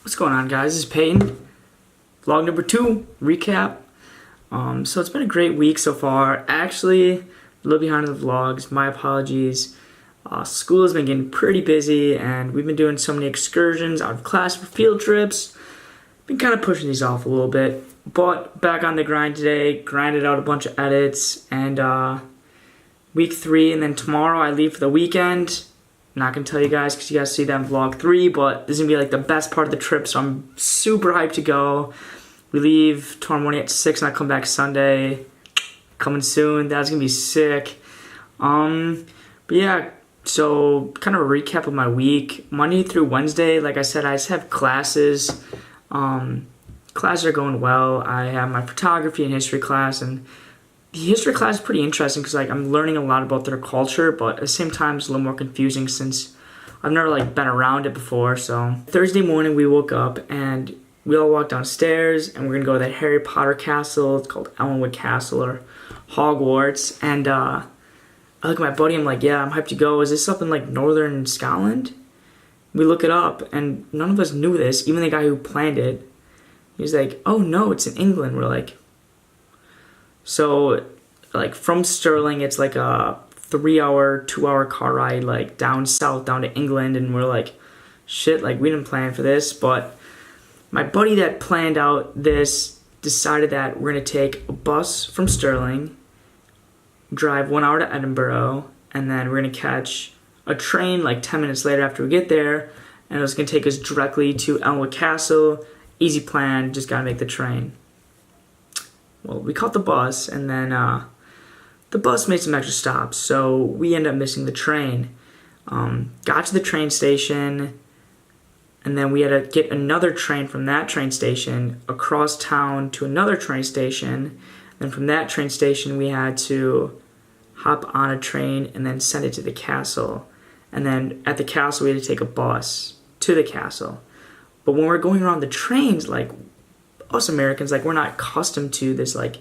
What's going on, guys? This is Peyton. Vlog number 2, recap. So it's been a great week so far. Actually, a little behind on the vlogs. My apologies. School has been getting pretty busy, and we've been doing so many excursions out of class for field trips. Been kind of pushing these off a little bit, but back on the grind today. Grinded out a bunch of edits, and week 3, and then tomorrow I leave for the weekend. I'm not gonna tell you guys because you guys see that in vlog 3, but this is gonna be like the best part of the trip, so I'm super hyped to go. We leave tomorrow morning at 6 and I come back Sunday. Coming soon. That's gonna be sick. But yeah, so kind of a recap of my week. Monday through Wednesday, like I said, I just have classes. Classes are going well. I have my photography and history class, and the history class is pretty interesting because like I'm learning a lot about their culture, but at the same time it's a little more confusing since I've never like been around it before. So Thursday morning we woke up and we all walked downstairs and we're gonna go to that Harry Potter castle. It's called Alnwick Castle or Hogwarts. And I look at my buddy, I'm like, yeah, I'm hyped to go. Is this up in like northern Scotland? We look it up and none of us knew this, even the guy who planned it. He's like, oh no, it's in England. We're like, so like from Stirling, it's like a 3-hour, 2-hour car ride like down south, down to England. And we're like, shit, like we didn't plan for this. But my buddy that planned out this decided that we're gonna take a bus from Stirling, drive 1 hour to Edinburgh, and then we're gonna catch a train like 10 minutes later after we get there, and it was gonna take us directly to Alnwick Castle. Easy plan, just gotta make the train. Well, we caught the bus, and then the bus made some extra stops, so we ended up missing the train. Got to the train station, and then we had to get another train from that train station across town to another train station. Then from that train station, we had to hop on a train and then send it to the castle. And then at the castle, we had to take a bus to the castle. But when we're going around the trains, like us Americans, like we're not accustomed to this like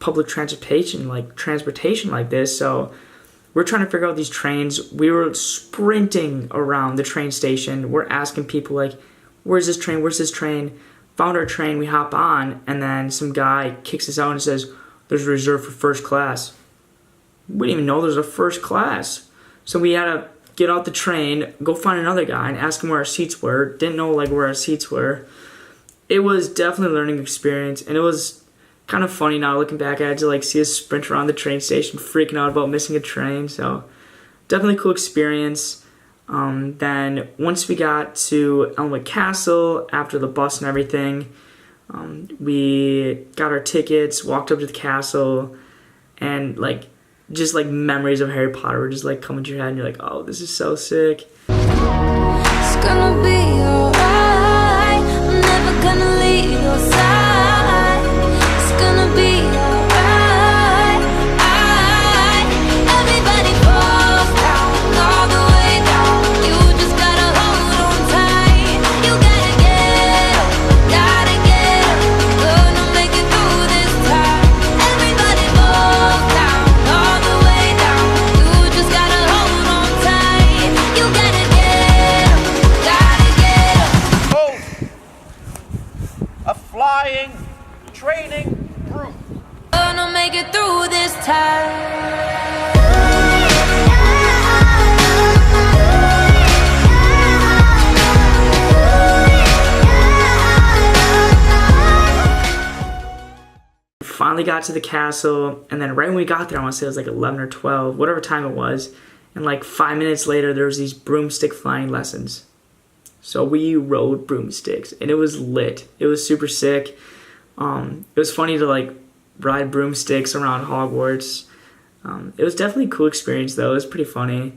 public transportation like this. So we're trying to figure out these trains. We were sprinting around the train station. We're asking people like, where's this train? Where's this train? Found our train, we hop on, and then some guy kicks us out and says, there's a reserve for first class. We didn't even know there's a first class. So we had to get out the train, go find another guy and ask him where our seats were. Didn't know like where our seats were. It was definitely a learning experience, and it was kind of funny now looking back at it to like see us sprint around the train station freaking out about missing a train. So definitely a cool experience. Then once we got to Alnwick Castle after the bus and everything, we got our tickets, walked up to the castle, and like just like memories of Harry Potter were just like coming to your head, and you're like, oh, this is so sick. It's gonna be alright. I'm never gonna leave your side. It's gonna be alright. Everybody falls down, all the way down. You just gotta hold on tight. You gotta get up, gotta get up. Gonna make it through this time. Everybody falls down, all the way down. You just gotta hold on tight. You gotta get up, gotta get up. Oh, a flying training group. Gonna make it through this time. Finally got to the castle, and then right when we got there, I want to say it was like 11 or 12, whatever time it was, and like 5 minutes later there was these broomstick flying lessons. So we rode broomsticks and it was lit. It was super sick. It was funny to like ride broomsticks around Hogwarts. It was definitely a cool experience though. It was pretty funny.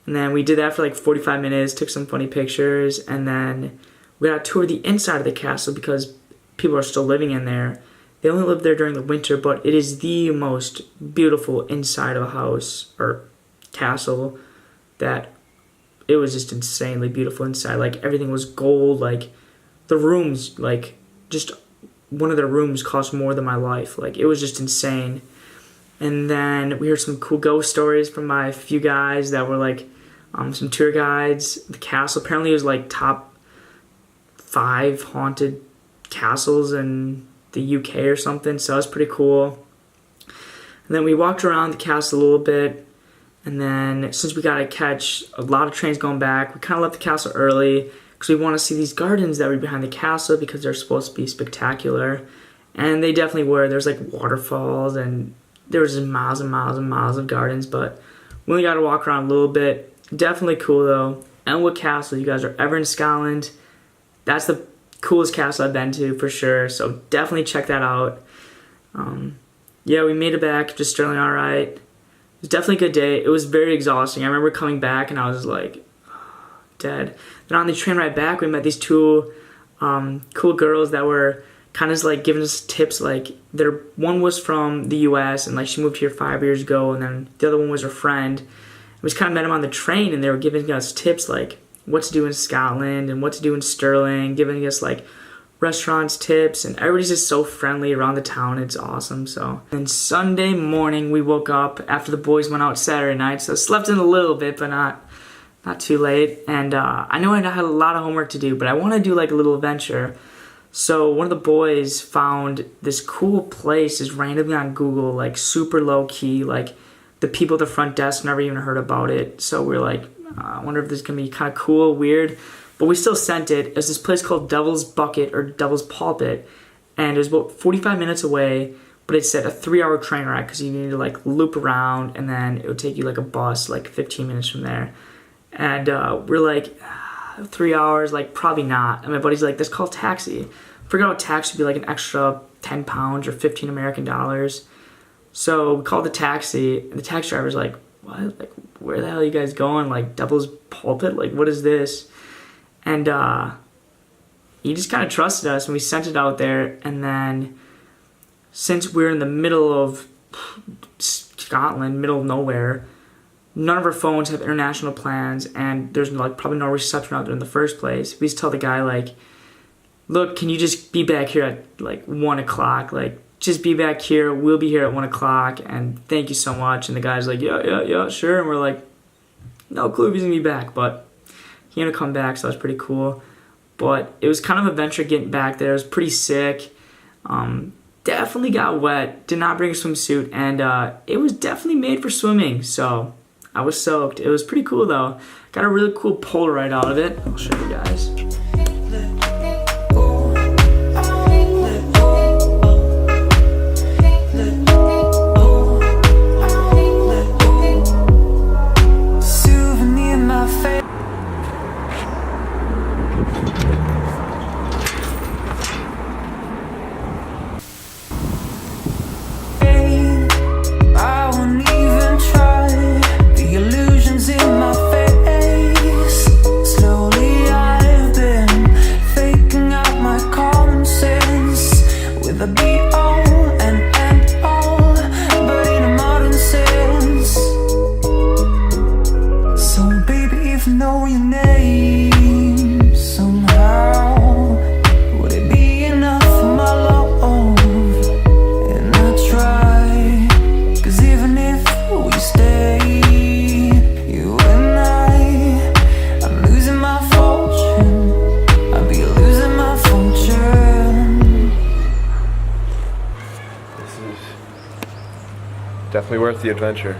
And then we did that for like 45 minutes, took some funny pictures, and then we got to tour the inside of the castle because people are still living in there. They only live there during the winter, but it is the most beautiful inside of a house or castle that it was just insanely beautiful inside. Like everything was gold, like the rooms, like just one of their rooms cost more than my life. Like it was just insane. And then we heard some cool ghost stories from my few guys that were like some tour guides. The castle apparently was like top 5 haunted castles in the UK or something, so that was pretty cool. And then we walked around the castle a little bit, and then since we got to catch a lot of trains going back, we kind of left the castle early because we want to see these gardens that were behind the castle because they're supposed to be spectacular. And they definitely were. There's like waterfalls, and there was just miles and miles and miles of gardens, but we only got to walk around a little bit. Definitely cool though. Alnwick Castle, you guys are ever in Scotland, that's the coolest castle I've been to for sure, so definitely check that out. Yeah, we made it back to Stirling alright. It was definitely a good day. It was very exhausting. I remember coming back and I was like, dead. Then on the train ride back, we met these 2 cool girls that were kind of like giving us tips. Like, one was from the US and like she moved here 5 years ago, and then the other one was her friend. We just kind of met them on the train, and they were giving us tips like what to do in Scotland and what to do in Stirling, giving us like restaurants tips, and everybody's just so friendly around the town. It's awesome. So then Sunday morning we woke up after the boys went out Saturday night, so slept in a little bit but not too late. And I know I had a lot of homework to do, but I want to do like a little adventure. So one of the boys found this cool place just randomly on Google, like super low key, like the people at the front desk never even heard about it. So we were like, I wonder if this can be kind of cool, weird. But we still sent it. It was this place called Devil's Bucket or Devil's Pulpit, and it was about 45 minutes away, but it said a 3-hour train ride because you needed to like loop around, and then it would take you like a bus like 15 minutes from there. And we're like, 3 hours, like probably not. And my buddy's like, this called taxi. Figured out taxi would be like an extra 10 pounds or 15 American dollars. So we called the taxi, and the taxi driver's like, what? Like, where the hell are you guys going? Like, Devil's Pulpit? Like, what is this? And he just kind of trusted us, and we sent it out there. And then, since we're in the middle of Scotland, middle of nowhere, none of our phones have international plans, and there's like probably no reception out there in the first place. We just tell the guy like, look, can you just be back here at like 1 o'clock? Like, just be back here. We'll be here at 1 o'clock, and thank you so much. And the guy's like, yeah, sure. And we're like, no clue if he's gonna be back, but he ended up coming back, so that was pretty cool. But it was kind of an adventure getting back there. It was pretty sick. Definitely got wet. Did not bring a swimsuit, and it was definitely made for swimming, so I was soaked. It was pretty cool though. Got a really cool Polaroid out of it. I'll show you guys. Definitely worth the adventure.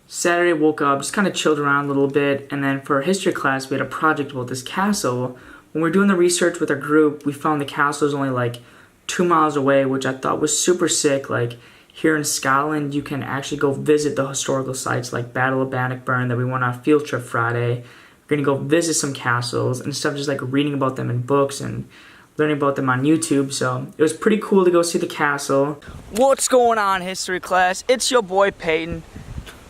Saturday, woke up, just kind of chilled around a little bit, and then for history class, we had a project about this castle. When we were doing the research with our group, we found the castle is only like 2 miles away, which I thought was super sick. Like, here in Scotland, you can actually go visit the historical sites like Battle of Bannockburn that we went on a field trip Friday. We're going to go visit some castles instead of just like reading about them in books and learning about them on YouTube. So it was pretty cool to go see the castle. What's going on, history class? It's your boy Peyton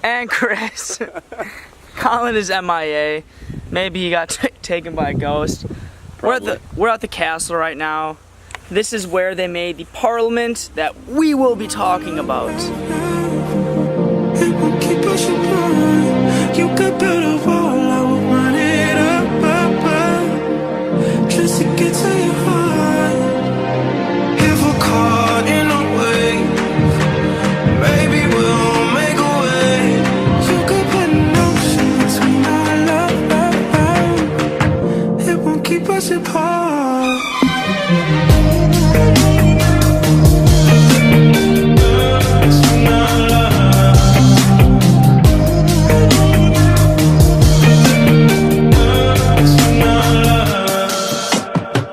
and Chris. Colin is MIA. Maybe he got taken by a ghost. We're at the castle right now. This is where they made the parliament that we will be talking about. You could build a wall, I will run it up, just to get to your heart. If we're caught in a wave, maybe we'll make a way. You could put an ocean between our love, it won't keep us apart.